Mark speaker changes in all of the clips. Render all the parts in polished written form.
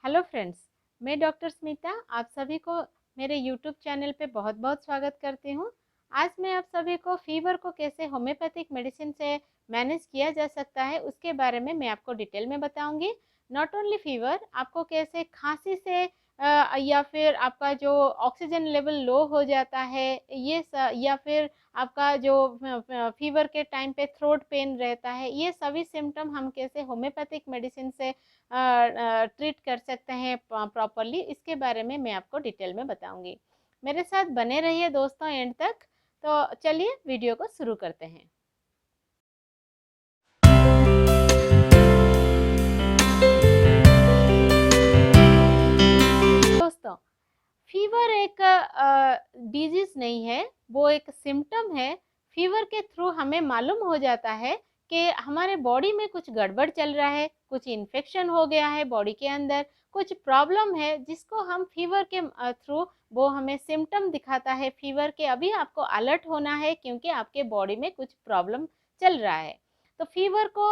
Speaker 1: Hello friends, मैं doctor Smita आप सभी को मेरे यूट्यूब चैनल पे बहुत बहुत स्वागत करती हूँ। आज मैं आप सभी को फीवर को कैसे होम्योपैथिक मेडिसिन से मैनेज किया जा सकता है उसके बारे में मैं आपको डिटेल में बताऊंगी। नॉट ओनली फीवर, आपको कैसे खांसी से या फिर आपका जो ऑक्सीजन लेवल लो हो जाता है या फिर आपका जो फीवर के टाइम पे थ्रोट पेन रहता है, ये सभी सिम्टम हम कैसे होम्योपैथिक मेडिसिन से ट्रीट कर सकते हैं प्रॉपरली, इसके बारे में मैं आपको डिटेल में बताऊंगी। मेरे साथ बने रहिए दोस्तों एंड तक। तो चलिए वीडियो को शुरू करते हैं। दोस्तों, फीवर एक डिजीज नहीं है, वो एक सिम्टम है। फीवर के थ्रू हमें मालूम हो जाता है कि हमारे बॉडी में कुछ गड़बड़ चल रहा है, कुछ इन्फेक्शन हो गया है बॉडी के अंदर, कुछ प्रॉब्लम है जिसको हम फीवर के थ्रू वो हमें सिम्टम दिखाता है फीवर के। अभी आपको अलर्ट होना है क्योंकि आपके बॉडी में कुछ प्रॉब्लम चल रहा है। तो फीवर को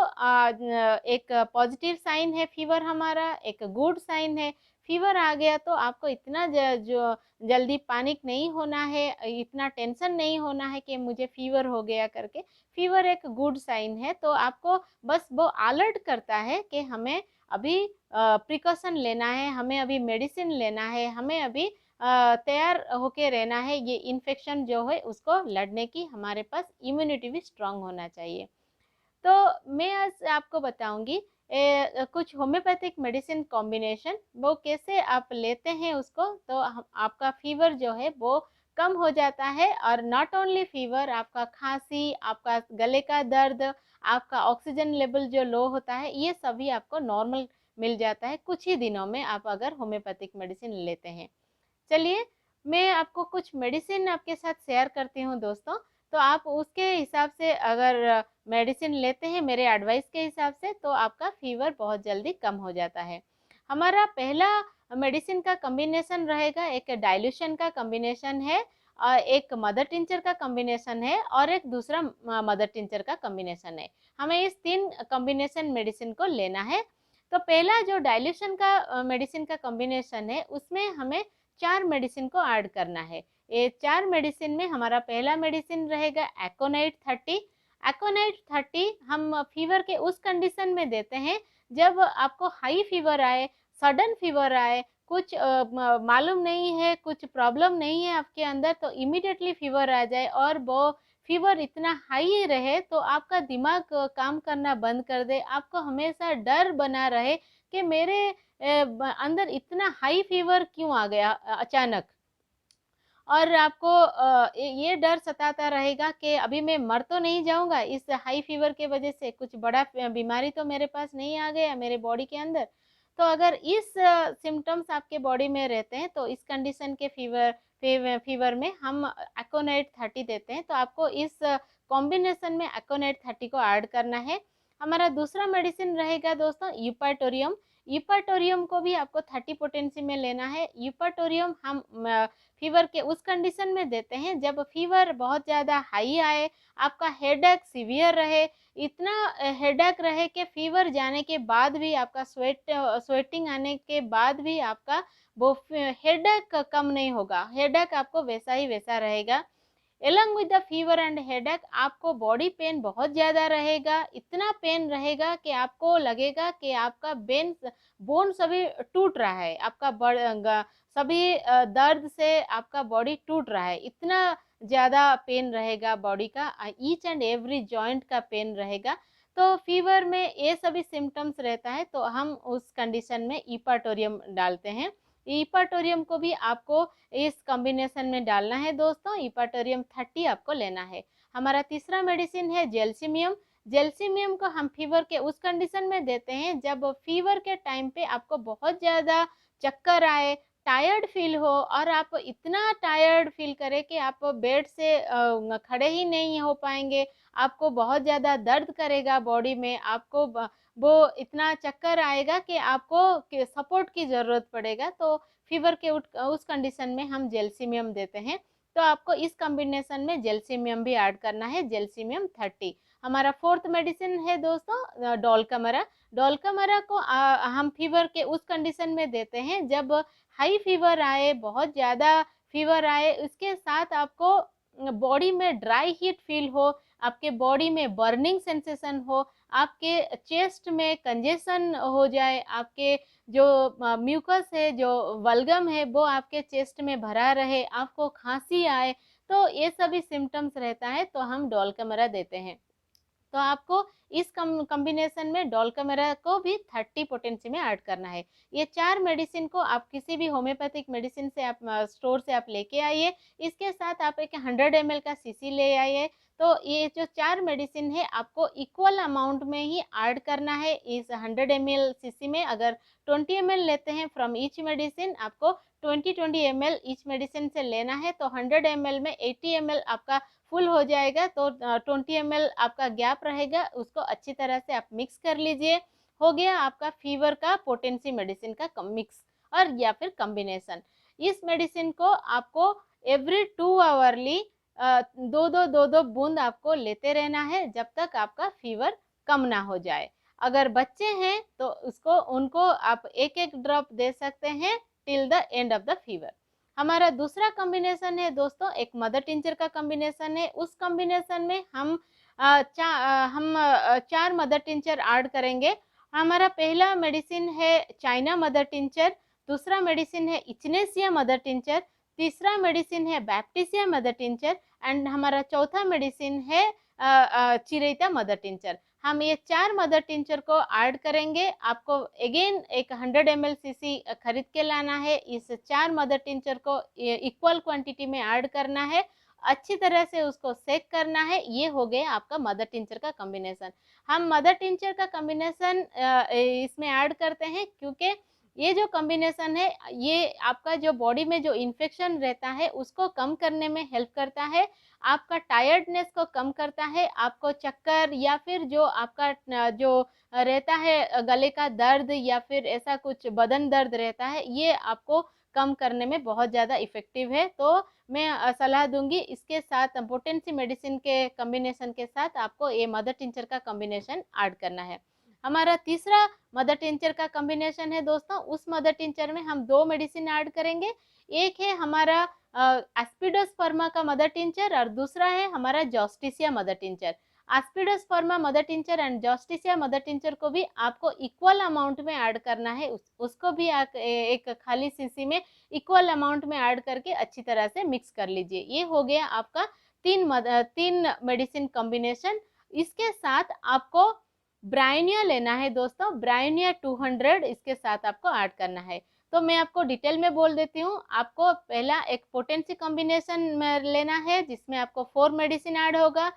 Speaker 1: एक पॉजिटिव साइन है, फीवर हमारा एक गुड साइन है। फीवर आ गया तो आपको इतना जो जल्दी पैनिक नहीं होना है, इतना टेंशन नहीं होना है कि मुझे फीवर हो गया करके। फीवर एक गुड साइन है, तो आपको बस वो अलर्ट करता है कि हमें अभी प्रिकॉशन लेना है, हमें अभी मेडिसिन लेना है, हमें अभी तैयार होके रहना है। ये इन्फेक्शन जो है उसको लड़ने की हमारे पास इम्यूनिटी भी स्ट्रांग होना चाहिए। तो मैं आज आपको बताऊंगी कुछ होम्योपैथिक मेडिसिन कॉम्बिनेशन, वो कैसे आप लेते हैं उसको तो आपका फीवर जो है वो कम हो जाता है। और नॉट ओनली फीवर, आपका खांसी, आपका गले का दर्द, आपका ऑक्सीजन लेवल जो लो होता है, ये सभी आपको नॉर्मल मिल जाता है कुछ ही दिनों में, आप अगर होम्योपैथिक मेडिसिन लेते हैं। चलिए, मैं आपको कुछ मेडिसिन आपके साथ शेयर करती हूँ दोस्तों। तो आप उसके हिसाब से अगर मेडिसिन लेते हैं मेरे एडवाइस के हिसाब से, तो आपका फीवर बहुत जल्दी कम हो जाता है। हमारा पहला मेडिसिन का कॉम्बिनेशन रहेगा, एक डाइल्यूशन का कॉम्बिनेशन है, और एक मदर टिंचर का कॉम्बिनेशन है, और एक दूसरा मदर टिंचर का कॉम्बिनेशन है। हमें इस तीन कॉम्बिनेशन मेडिसिन को लेना है। तो पहला जो डाइल्यूशन का मेडिसिन का कॉम्बिनेशन है, उसमें हमें 4 मेडिसिन को ऐड करना है। ये 4 मेडिसिन में हमारा पहला मेडिसिन रहेगा एकोनाइट 30। एकोनाइट 30 हम फीवर के उस कंडीशन में देते हैं जब आपको हाई फीवर आए, सडन फीवर आए, कुछ मालूम नहीं है, कुछ प्रॉब्लम नहीं है आपके अंदर, तो इमीडिएटली फीवर आ जाए और वो फीवर इतना हाई रहे तो आपका दिमाग काम करना बंद कर दे, आपको हमेशा डर बना रहे कि मेरे अंदर इतना हाई फीवर क्यों आ गया अचानक। और आपको ये डर सताता रहेगा कि अभी मैं मर तो नहीं जाऊंगा इस हाई फीवर के वजह से, कुछ बड़ा बीमारी तो मेरे पास नहीं आ गया मेरे बॉडी के अंदर। तो अगर इस सिम्टम्स आपके बॉडी में रहते हैं, तो इस कंडीशन के फीवर में हम एकोनाइट 30 देते हैं। तो आपको इस कॉम्बिनेशन में एकोनाइट 30 को ऐड करना है। हमारा दूसरा मेडिसिन रहेगा दोस्तों यूपाटोरियम। यूपाटोरियम को भी आपको 30 पोटेंसी में लेना है। यूपाटोरियम हम फीवर के उस कंडीशन में देते हैं जब फीवर बहुत ज़्यादा हाई आए, आपका हेडेक सीवियर रहे, इतना हेडेक रहे कि फीवर जाने के बाद भी आपका स्वेटिंग आने के बाद भी आपका वो हेडेक कम नहीं होगा, हेडेक आपको वैसा ही वैसा रहेगा। Along with the fever and headache आपको बॉडी पेन बहुत ज़्यादा रहेगा, इतना पेन रहेगा कि आपको लगेगा कि आपका बोन सभी टूट रहा है, आपका सभी दर्द से आपका बॉडी टूट रहा है, इतना ज़्यादा पेन रहेगा बॉडी का, ईच एंड एवरी जॉइंट का पेन रहेगा। तो फीवर में ये सभी सिम्टम्स रहता है, तो हम उस कंडीशन में ईपाटोरियम डालते हैं। ईपाटोरियम को भी आपको इस कॉम्बिनेशन में डालना है दोस्तों। इपाटोरियम 30 आपको लेना है। हमारा तीसरा मेडिसिन है जेल्सिमियम। जेल्सिमियम को हम फीवर के उस कंडीशन में देते हैं जब फीवर के टाइम पे आपको बहुत ज़्यादा चक्कर आए, टायर्ड फील हो, और आप इतना टायर्ड फील करें कि आप बेड से खड़े ही नहीं हो पाएंगे, आपको बहुत ज़्यादा दर्द करेगा बॉडी में, आपको वो इतना चक्कर आएगा कि आपको सपोर्ट की ज़रूरत पड़ेगा। तो फीवर के उस कंडीशन में हम जेल्सिमियम देते हैं। तो आपको इस कॉम्बिनेशन में जेल्सिमियम भी ऐड करना है, जेल्सिमियम 30। हमारा फोर्थ मेडिसिन है दोस्तों डोलकमरा। डोलकमरा को हम फीवर के उस कंडीशन में देते हैं जब हाई फीवर आए, बहुत ज़्यादा फीवर आए, उसके साथ आपको बॉडी में ड्राई हीट फील हो, आपके बॉडी में बर्निंग सेंसेशन हो, आपके चेस्ट में कंजेशन हो जाए, आपके जो म्यूकस है, जो वल्गम है, वो आपके चेस्ट में भरा रहे, आपको खांसी आए, तो ये सभी सिम्टम्स रहता है तो हम डोलकमरा देते हैं। तो आपको इस कॉम्बिनेशन में डोलकमेरा को भी 30 पोटेंसी में ऐड करना है। ये 4 मेडिसिन को आप किसी भी होम्योपैथिक मेडिसिन से आप स्टोर से आप लेके आइए। इसके साथ आप एक 100 ml का सीसी ले आइए। तो ये जो 4 मेडिसिन है आपको इक्वल अमाउंट में ही ऐड करना है। इस 100 ml सीसी में अगर 20 ml लेते हैं फ्रॉम ईच मेडिसिन, आपको 20 ml ईच मेडिसिन से लेना है। तो 100 ml में 80 ml आपका फुल हो जाएगा, तो 20 ml आपका गैप रहेगा, उसको अच्छी तरह से आप मिक्स कर लीजिए। हो गया आपका फीवर का पोटेंसी मेडिसिन का मिक्स और या फिर कॉम्बिनेशन। इस मेडिसिन को आपको एवरी 2 आवरली दो बूंद आपको लेते रहना है जब तक आपका फीवर कम ना हो जाए। अगर बच्चे हैं तो उनको आप एक एक ड्रॉप दे सकते हैं till the end of the fever. हमारा दूसरा कॉम्बिनेशन है दोस्तों एक मदर टिंचर का कॉम्बिनेशन है। उस कॉम्बिनेशन में हम 4 मदर टिंचर ऐड करेंगे। हमारा पहला मेडिसिन है चाइना मदर टिंचर, दूसरा मेडिसिन है इचनेसिया मदर टिंचर, तीसरा मेडिसिन है बैप्टिसिया मदर टिंचर एंड हमारा चौथा मेडिसिन है चिरेता मदर टिंचर। हम ये 4 मदर टिंचर को ऐड करेंगे। आपको अगेन एक 100 ml सीसी खरीद के लाना है। इस 4 मदर टिंचर को इक्वल क्वांटिटी में ऐड करना है, अच्छी तरह से उसको सेक करना है। ये हो गया आपका मदर टिंचर का कॉम्बिनेशन। हम मदर टिंचर का कॉम्बिनेशन इसमें ऐड करते हैं क्योंकि ये जो कॉम्बिनेशन है ये आपका जो बॉडी में जो इन्फेक्शन रहता है उसको कम करने में हेल्प करता है, आपका टायर्डनेस को कम करता है, आपको चक्कर या फिर जो आपका जो रहता है गले का दर्द या फिर ऐसा कुछ बदन दर्द रहता है, ये आपको कम करने में बहुत ज़्यादा इफेक्टिव है। तो मैं सलाह दूंगी इसके साथ पोटेंसी मेडिसिन के कॉम्बिनेशन के साथ आपको ये मदर टिंचर का कॉम्बिनेशन ऐड करना है। हमारा तीसरा मदर टिंचर का कॉम्बिनेशन है दोस्तों, उस मदर टिंचर में हम 2 मेडिसिन ऐड करेंगे। एक है हमारा एस्पिडोस्पर्मा का मदर टिंचर और दूसरा है हमारा Justicia mother tincture. Aspidosperma mother tincture and Justicia mother tincture को भी आपको इक्वल अमाउंट में ऐड करना है। उसको भी आप एक खाली सीसी में इक्वल अमाउंट में ऐड करके अच्छी तरह से मिक्स कर लीजिए। ये हो गया आपका 3 मेडिसिन कॉम्बिनेशन। इसके साथ आपको ब्राइनिया लेना है दोस्तों, ब्राइनिया 200 इसके साथ आपको ऐड करना है। तो मैं आपको डिटेल में बोल देती हूँ। आपको पहला एक पोटेंसी कॉम्बिनेशन में लेना है जिसमें आपको 4 मेडिसिन ऐड होगा।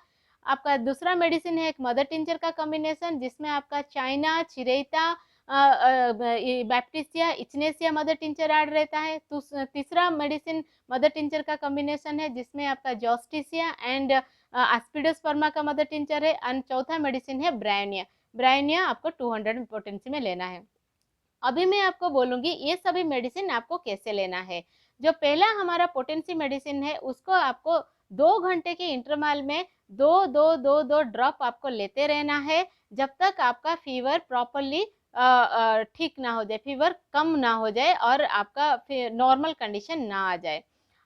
Speaker 1: आपका दूसरा मेडिसिन है एक मदर टिंचर का कॉम्बिनेशन जिसमें आपका चाइना, चिरेता, Baptisia, Echinacea mother tincture add रहता है। तीसरा मेडिसिन मदर टिंचर का कॉम्बिनेशन है जिसमें आपका जॉस्टिसिया एंड एस्पिडोस्पर्मा का मदर टिंचर है एंड चौथा मेडिसिन है ब्रायनिया। ब्रायनिया आपको 200 पोटेंसी में लेना है। अभी मैं आपको बोलूंगी ये सभी मेडिसिन आपको कैसे लेना है। जो पहला हमारा पोटेंसी मेडिसिन है उसको आपको 2 घंटे के इंटरवल में दो ड्रॉप आपको लेते रहना है जब तक आपका फीवर प्रॉपरली ठीक ना हो जाए, फीवर कम ना हो जाए और आपका नॉर्मल कंडीशन ना आ जाए।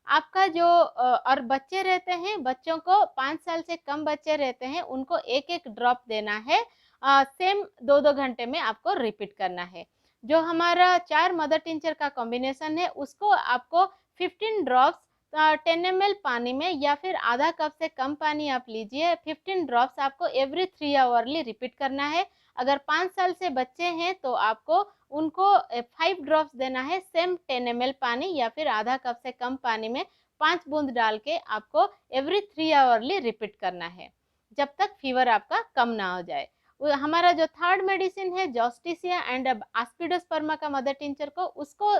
Speaker 1: आपका जो और बच्चे रहते हैं, बच्चों को 5 साल से कम बच्चे रहते हैं उनको एक एक ड्रॉप देना है। सेम 2 घंटे में आपको रिपीट करना है। जो हमारा 4 मदर टिंचर का कॉम्बिनेशन है उसको आपको 15 ड्रॉप्स 10 ml पानी में या फिर आधा कप से कम पानी आप लीजिए। 15 ड्रॉप्स आपको एवरी 3 आवरली रिपीट करना है। अगर 5 साल से बच्चे हैं तो आपको उनको 5 ड्रॉप्स देना है सेम 10 ml पानी या फिर आधा कप से कम पानी में 5 बूंद डाल के आपको एवरी 3 आवरली रिपीट करना है जब तक फीवर आपका कम ना हो जाए। हमारा जो थर्ड मेडिसिन है जॉस्टिसिया एंड एस्पिडोस्पर्मा का मदर टिंचर को उसको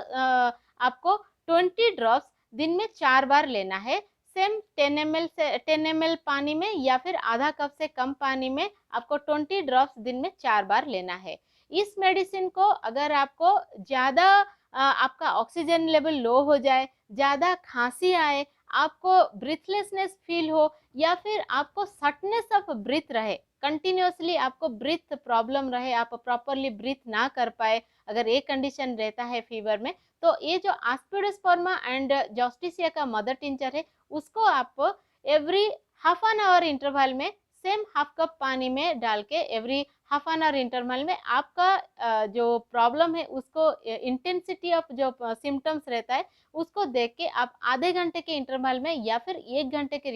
Speaker 1: आपको 20 ड्रॉप्स दिन में 4 बार लेना है। सेम 10 ml पानी में या फिर आधा कप से कम पानी में आपको 20 ड्रॉप्स दिन में 4 बार लेना है। इस मेडिसिन को अगर आपको ज़्यादा आपका ऑक्सीजन लेवल लो हो जाए, ज़्यादा खांसी आए, आपको ब्रीथलेसनेस फील हो या फिर आपको शॉर्टनेस ऑफ ब्रीथ रहे, कंटिन्यूअसली आपको ब्रीथ प्रॉब्लम रहे, आप प्रॉपरली ब्रीथ ना कर पाए, अगर ये कंडीशन रहता है फीवर में, तो ये जो आस्पिडोस्पर्मा एंड जोस्टिसिया का मदर टिंचर है, उसको आप every half an hour interval में सेम हाफ कप पानी में डाल के every half an hour interval में आपका जो प्रॉब्लम है उसको इंटेंसिटी ऑफ जो सिम्टम्स रहता है उसको देख के आप आधे घंटे के इंटरवल में या फिर 1 घंटे के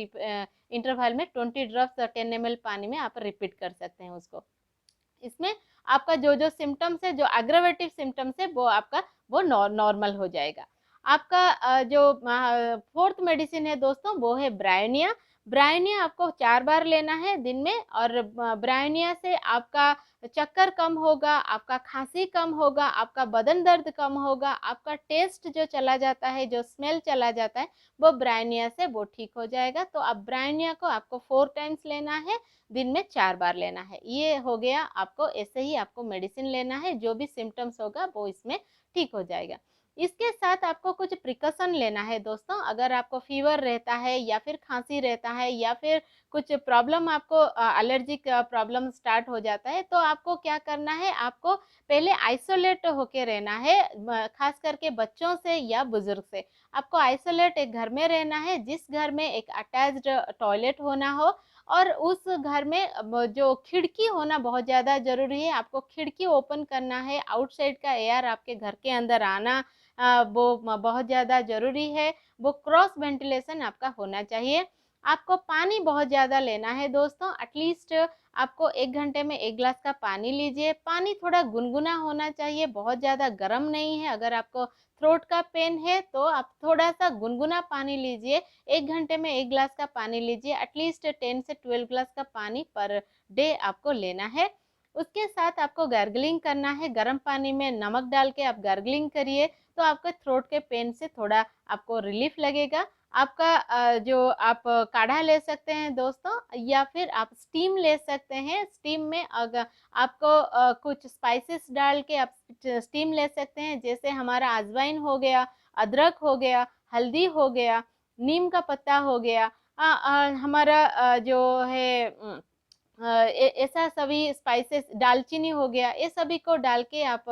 Speaker 1: इंटरवल में 20 ड्रॉप्स 10 ml पानी में आप रिपीट कर सकते हैं उसको। इसमें आपका जो जो सिम्टम्स है, जो एग्रावेटिव सिम्टम्स है, वो आपका वो नॉर्मल हो जाएगा। आपका जो फोर्थ मेडिसिन है दोस्तों, वो है ब्रायोनिया। ब्रायोनिया आपको 4 बार लेना है दिन में, और ब्रायोनिया से आपका चक्कर कम होगा, आपका खांसी कम होगा, आपका बदन दर्द कम होगा, आपका टेस्ट जो चला जाता है, जो स्मेल चला जाता है, वो ब्रायोनिया से वो ठीक हो जाएगा। तो अब ब्रायोनिया को आपको 4 टाइम्स लेना है, दिन में 4 बार लेना है। ये हो गया, आपको ऐसे ही आपको मेडिसिन लेना है, जो भी सिम्टम्स होगा वो इसमें ठीक हो जाएगा। इसके साथ आपको कुछ प्रिकॉशन लेना है दोस्तों। अगर आपको फीवर रहता है या फिर खांसी रहता है या फिर कुछ प्रॉब्लम आपको एलर्जिक प्रॉब्लम स्टार्ट हो जाता है, तो आपको क्या करना है, आपको पहले आइसोलेट होके रहना है, खास करके बच्चों से या बुजुर्ग से। आपको आइसोलेट एक घर में रहना है, जिस घर में एक अटैच्ड टॉयलेट होना हो, और उस घर में जो खिड़की होना बहुत ज़्यादा ज़रूरी है। आपको खिड़की ओपन करना है, आउटसाइड का एयर आपके घर के अंदर आना वो बहुत ज़्यादा ज़रूरी है। वो क्रॉस वेंटिलेशन आपका होना चाहिए। आपको पानी बहुत ज़्यादा लेना है दोस्तों, एटलीस्ट आपको 1 घंटे में 1 ग्लास का पानी लीजिए। पानी थोड़ा गुनगुना होना चाहिए, बहुत ज़्यादा गर्म नहीं है। अगर आपको थ्रोट का पेन है तो आप थोड़ा सा गुनगुना पानी लीजिए। 1 घंटे में 1 ग्लास का पानी लीजिए, एटलीस्ट 10 से 12 ग्लास का पानी पर डे आपको लेना है। उसके साथ आपको गार्गलिंग करना है, गर्म पानी में नमक डाल के आप गार्गलिंग करिए, तो आपका थ्रोट के पेन से थोड़ा आपको रिलीफ लगेगा। आपका जो आप काढ़ा ले सकते हैं दोस्तों, या फिर आप स्टीम ले सकते हैं। स्टीम में अगर आपको कुछ स्पाइसेस डाल के आप स्टीम ले सकते हैं, जैसे हमारा अजवाइन हो गया, अदरक हो गया, हल्दी हो गया, नीम का पत्ता हो गया, हमारा जो है ऐसा सभी स्पाइसेस, दालचीनी हो गया, ये सभी को डाल के आप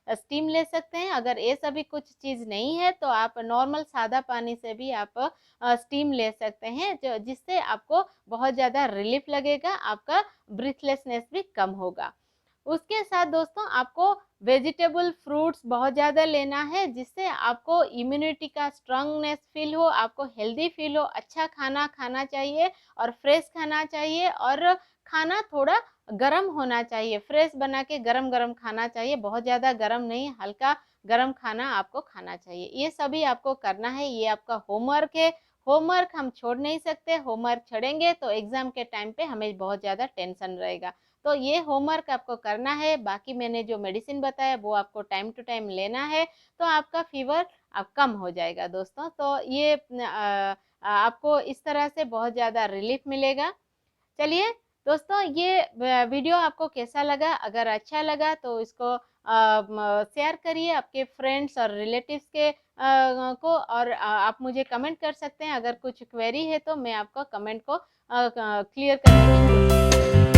Speaker 1: स्टीम ले सकते हैं। अगर ये सभी कुछ चीज़ नहीं है तो आप नॉर्मल सादा पानी से भी आप स्टीम ले सकते हैं, जो जिससे आपको बहुत ज़्यादा रिलीफ लगेगा, आपका ब्रीथलेसनेस भी कम होगा। उसके साथ दोस्तों आपको वेजिटेबल फ्रूट्स बहुत ज़्यादा लेना है, जिससे आपको इम्यूनिटी का स्ट्रांगनेस फील हो, आपको हेल्दी फील हो। अच्छा खाना खाना चाहिए और फ्रेश खाना चाहिए, और खाना थोड़ा गरम होना चाहिए, फ्रेश बना के गरम गरम खाना चाहिए, बहुत ज़्यादा गरम नहीं, हल्का गरम खाना आपको खाना चाहिए। ये सभी आपको करना है, ये आपका होमवर्क है। होमवर्क हम छोड़ नहीं सकते, होमवर्क छोड़ेंगे तो एग्ज़ाम के टाइम पे हमें बहुत ज़्यादा टेंशन रहेगा। तो ये होमवर्क आपको करना है। बाकी मैंने जो मेडिसिन बताया वो आपको टाइम टू टाइम लेना है, तो आपका फीवर अब कम हो जाएगा दोस्तों। तो ये आपको इस तरह से बहुत ज़्यादा रिलीफ मिलेगा। चलिए दोस्तों, ये वीडियो आपको कैसा लगा? अगर अच्छा लगा तो इसको शेयर करिए आपके फ्रेंड्स और रिलेटिव्स के को, और आप मुझे कमेंट कर सकते हैं। अगर कुछ क्वेरी है तो मैं आपका कमेंट को क्लियर करने की कोशिश करूँगी।